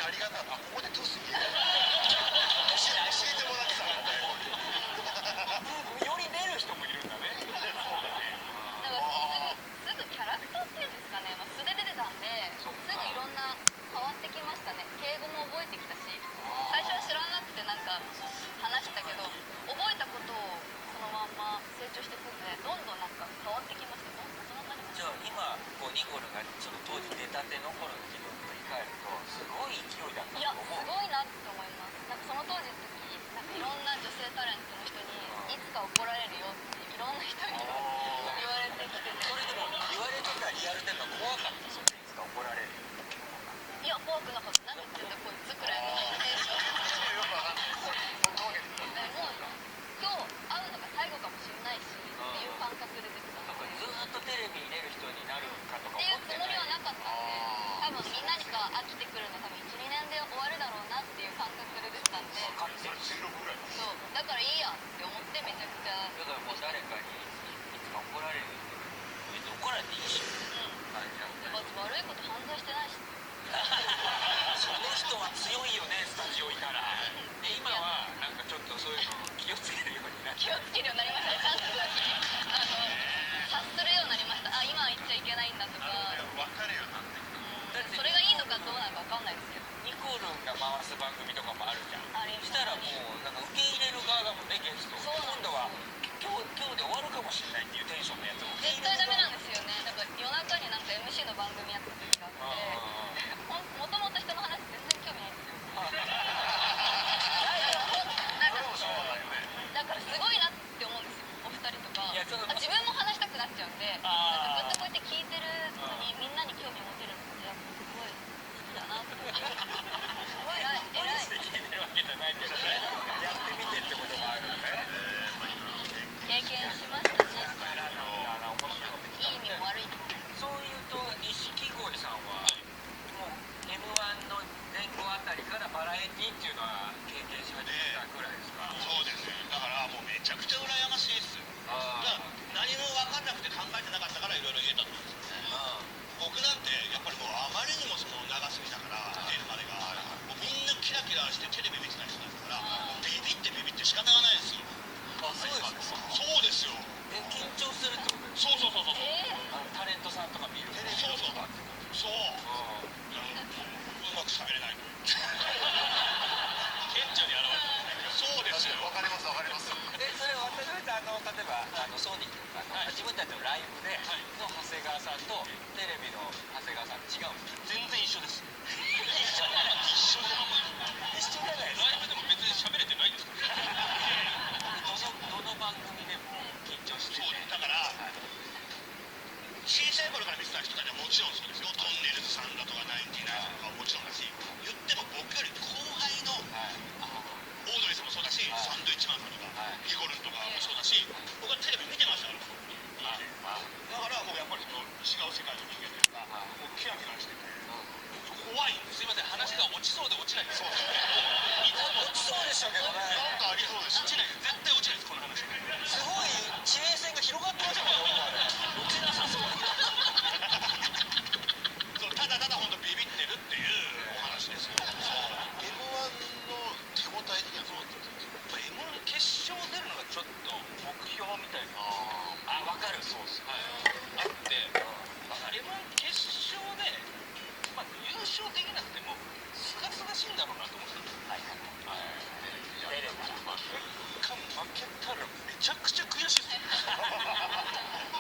ありがたい。あ、ここでトゥース見える。教えてもらってた。より出る人もいるんだね。そうだね。すぐキャラクターっていうんですかね、素で出てたんで、すぐいろんな変わってきましたね。敬語も覚えてきたし、最初は知らなくてなんか話したけど、覚えたことをそのまんま成長していくんで、どんどんなんか変わってきました。どんどん大人になりました。じゃあ今こうニコルがその当時出たての頃の自分を振り返るとすごい勢いだったいや、と思う。すごいなって思います。なんかその当時の時、なんかいろんな女性タレントの人にいつか怒られるよっていろんな人に言われてきてて、それでも言われてたリアルでの怖かった。それいつか怒られるよ。いや怖くなかった。何言ってんだこいつくらいのテンション。もう今日会うのが最後かもしれないしっていう感覚で出てたので、ずっとテレビに出る人になるかとかっていう思ってない。つもりはなかったんで、多分みんなにか飽きてくるの多分 1,2 年で終わるだろうなっていう感覚で出てたんで、分かってる。16ぐらい。そうだからいいやって思ってめちゃくちゃ、だからもう誰かにいつか怒られるよって別に怒られていいし感じなんで。悪いこと犯罪してないし。その人は強いよね、スタジオいたら。で今はなんかちょっとそういうの気をつけるようになって。気をつけるようになりましたね。察するようになりました。あ、今は言っちゃいけないんだとか。わかるよなって。それがいいのかどうなのか分かんないですけど。ニコルンが回す番組とかもあるじゃん。あれしたらもうなんか受け入れる側だもんね、ゲスト。そうなんですよ。今度は今日で終わるかもしれないっていうテンションのやつを受け絶入れる対ダメなんですよね。だから夜中になんか MC の番組やった時があって、もともと人の話全然興味ないんですよ。だからすごいなって思うんですよ、お二人とか。いやちょっと自分も話したくなっちゃうんで、なんかずっとこうやって聞いてるのにみんなに興味持てるのってやっぱすごい好きだなって思って。すごい偉い。して聞いてるわけじゃないけどね。やってみてってこともあるよね。経験しましたし、面白い。いい意味も悪い意味も。そういうと錦鯉さんはもう M1 の前後あたりからバラエティっていうのは経験し始めたぐらいですか。そうですね。だからもうめちゃくちゃ羨ましいです。だから何も分かんなくて考えてなかったからいろいろ言えたと思うんですよね。僕なんてやっぱりもうあまりにもその長すぎたから出るまでがもうみんなキラキラしてテレビ見てた人だからビビって仕方がないですよ。あ、そうですか。そうですよ。緊張するってことですそう。タレントさんとか見る。そううまく喋れない。顕著に現れてますね。そうですよ。わかります。それ渡辺さん例えばソニーとか自分たちのライブでの長谷川さんとテレビの長谷川さん違うんですか。全然一緒です。一緒じゃないです。ライブでも別に喋れてないですから。どの番組でも緊張してて。だから小さい頃から見てた人たちはもちろんそうですよ。トンネルズさんだとかナインティナインさんとかもちろんだし、言っても僕より後輩のオードリーさんもそうだし、サンドイッチマンさんとかニコルンとかもそうだし、僕はテレビ見てましたから。だからもうやっぱりその違う世界の人間というか、もうキラキラしてて怖いんです。すいません、話が落ちそうで落ちない。そうです落ちそうでしたけどね。なんかありそうです。落ちない。絶対落ちないですこの話。すごい地平線が広がってましたもんね。落ちなさそう。そうただ本当ビビってるっていうお話ですよ。M1 の手応え的にはそうだったんですよ。 M1 決勝出るのがちょっと目標みたいな。分かる。そうです。あって、M1 決勝で優勝できなくてもすがすがしいんだろうなと思ってた。出れば負けたらめちゃくちゃ悔しいですよ。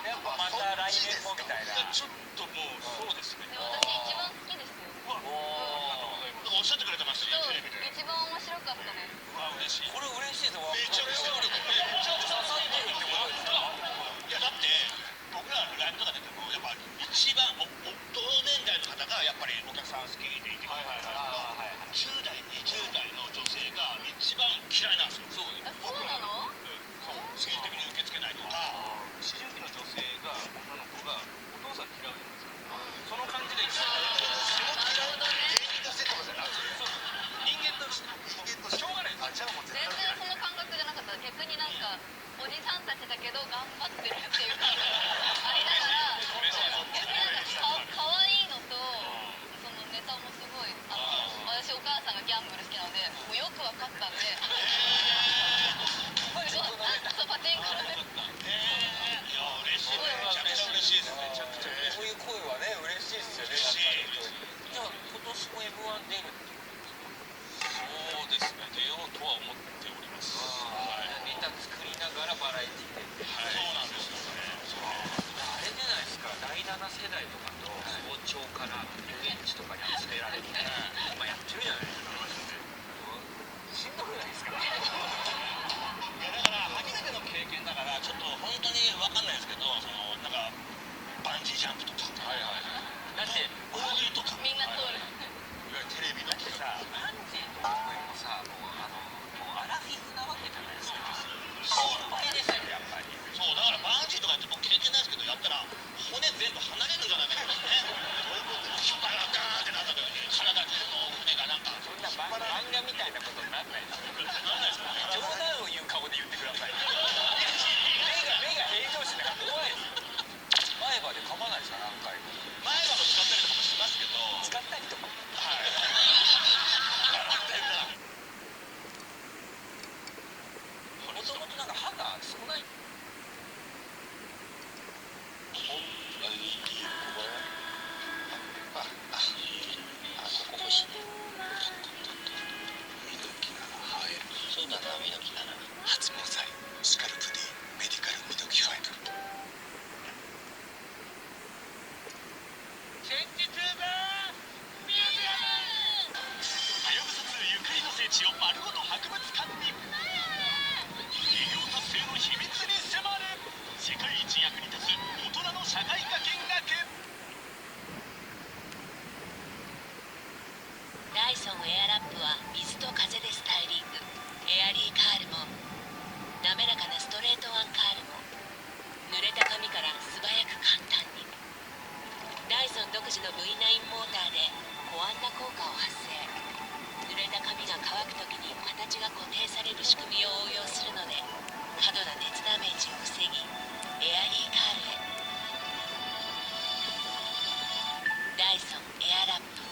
やっぱまた来年もみたいな。ちょっともうそうですね。で私一番好きですよ。おっしゃってくれてましたそうね、テレビで。一番面白かったです。嬉しい。これ嬉しいです。めちゃくちゃ嬉しい。めちゃくちゃ刺さってるってことですか。いやだって僕らライブとか出てもやっぱ一番同年代の方がやっぱりお客さん好きでいてくれるから10代20代の女性が一番嫌いなんですよ。そうなの？政治的に受け付けないとか。思春期の女性が女の子がお父さん嫌うじゃないですか。その感じで一番芸人としてってことじゃなくて、人間としてしょうがないです。じゃあもう絶全対然その感覚じゃなかった。さんがギャンブル好きなのでもうよく分かったんでパチンコのねそうパチンコのねいや嬉しいね。めちゃめちゃ嬉しいですね。めちゃくちゃそういう声はね嬉しいですよね。嬉しい。じゃあ今年も M1 出るってことそうですね、出ようとは思っております。はい。ネタ作りながらバラエティーでそうなんですよね。あれじゃないですか、第7世代とかと早朝から遊園地とかに集められて今やってるじゃないですか。しんどくないですか。いやだから初めての経験だからちょっと本当に分かんないですけど、そのなんかバンジージャンプとか、はいはい。だって大食いとか、みんな通るいわゆるテレビの企画。さ、バンジーとかもさ、もうアラフィフなわけじゃないですか。そう心配ですよやっぱり。そうだからバンジーとかって僕経験ないですけど、やったら骨全部離れるんじゃないかとかね。そういうことで引っ張らガーンってなった時に体中の骨がなんかそんな漫画みたいなことになんないですよ。なんないですかね。冗談を言う顔で言ってください。目が平常心だから怖いですよ。前歯で噛まないですか何回も。前歯も使ったりとかもしますけど、使ったりとか。もともとなんか歯が少ない。ここ欲しいね。ミドキなら生える。そうだな、ミドキなら。発毛剤、スカルプ D、メディカルミドキ5。先日だミュージアムはやぶさ2ゆかりの聖地を丸ごと博物館に偉業達成の秘密に迫る世界一役に立つ大人の社会科見学ダイソンエアラップは水と風でスタイリング。エアリーカールも滑らかなストレートワンカールも濡れた髪から素早く簡単に。ダイソン独自の V9 モーターで保安な効果を発生。濡れた髪が乾く時に形が固定される仕組みを応用するので過度な熱ダメージを防ぎ、エアリーカールへ。ダイソンエアラップ。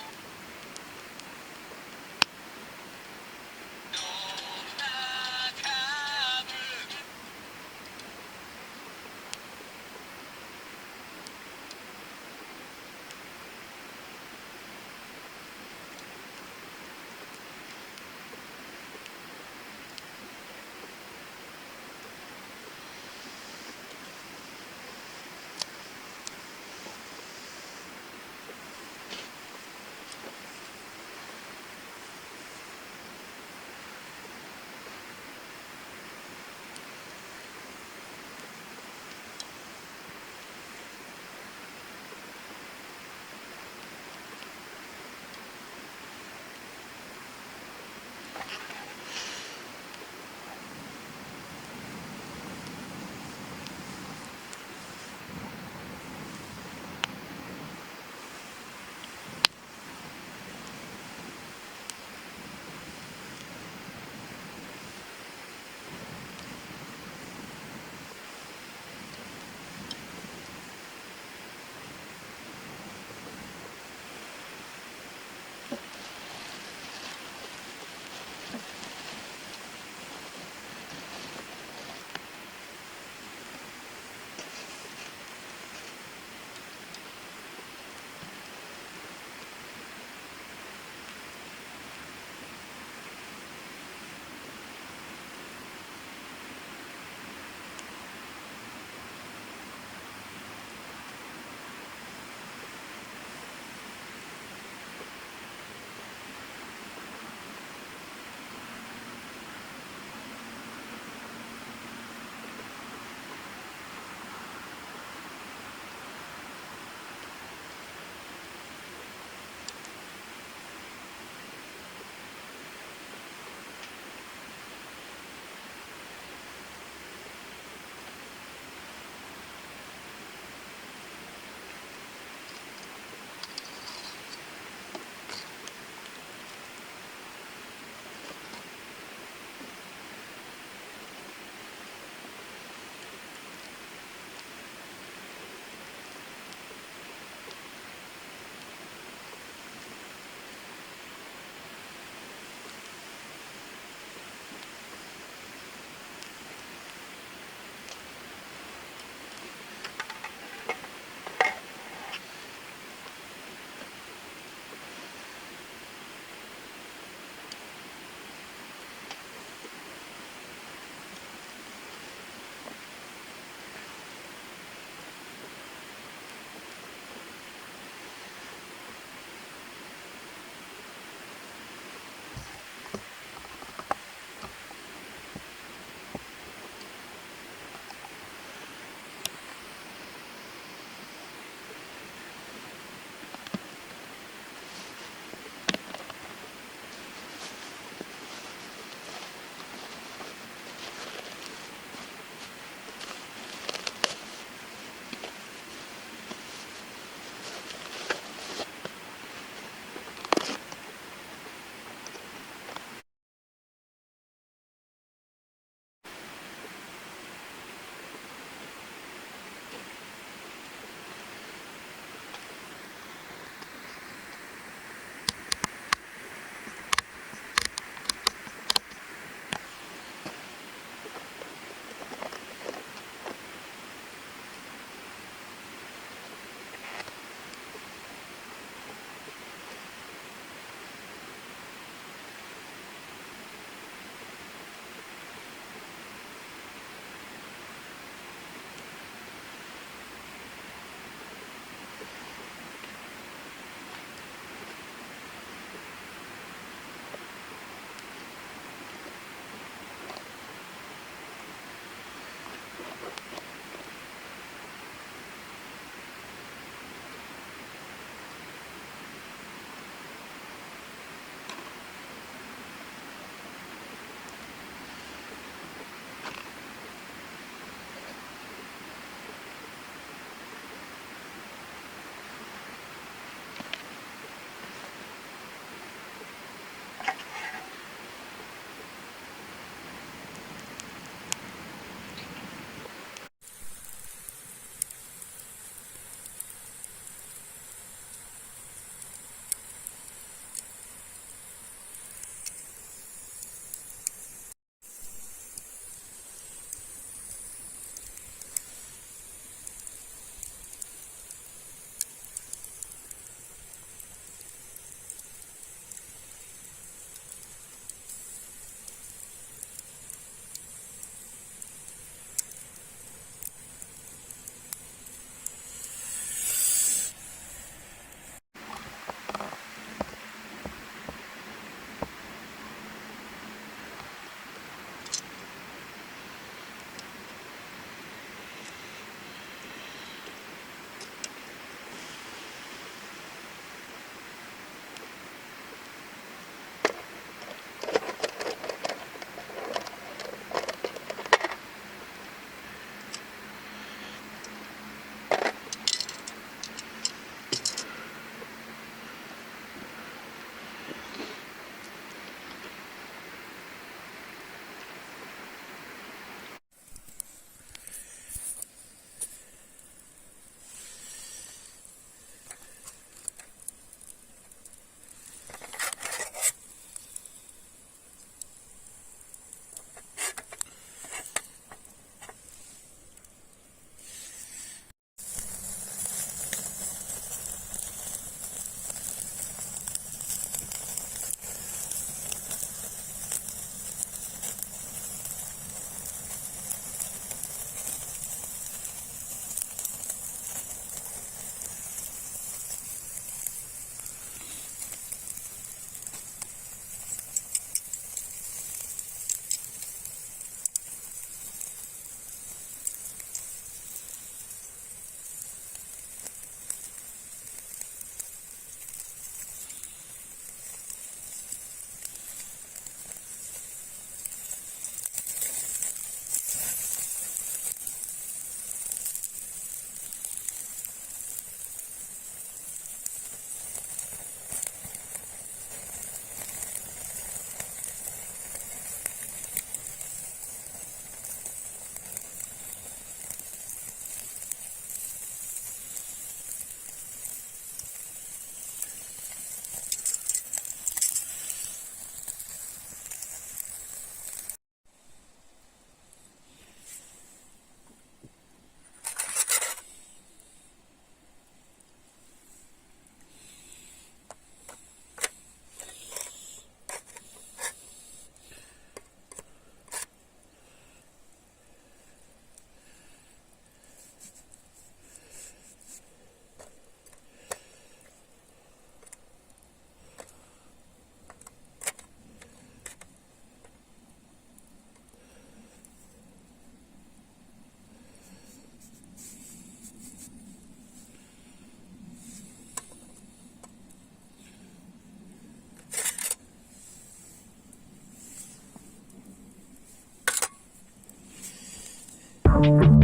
ます。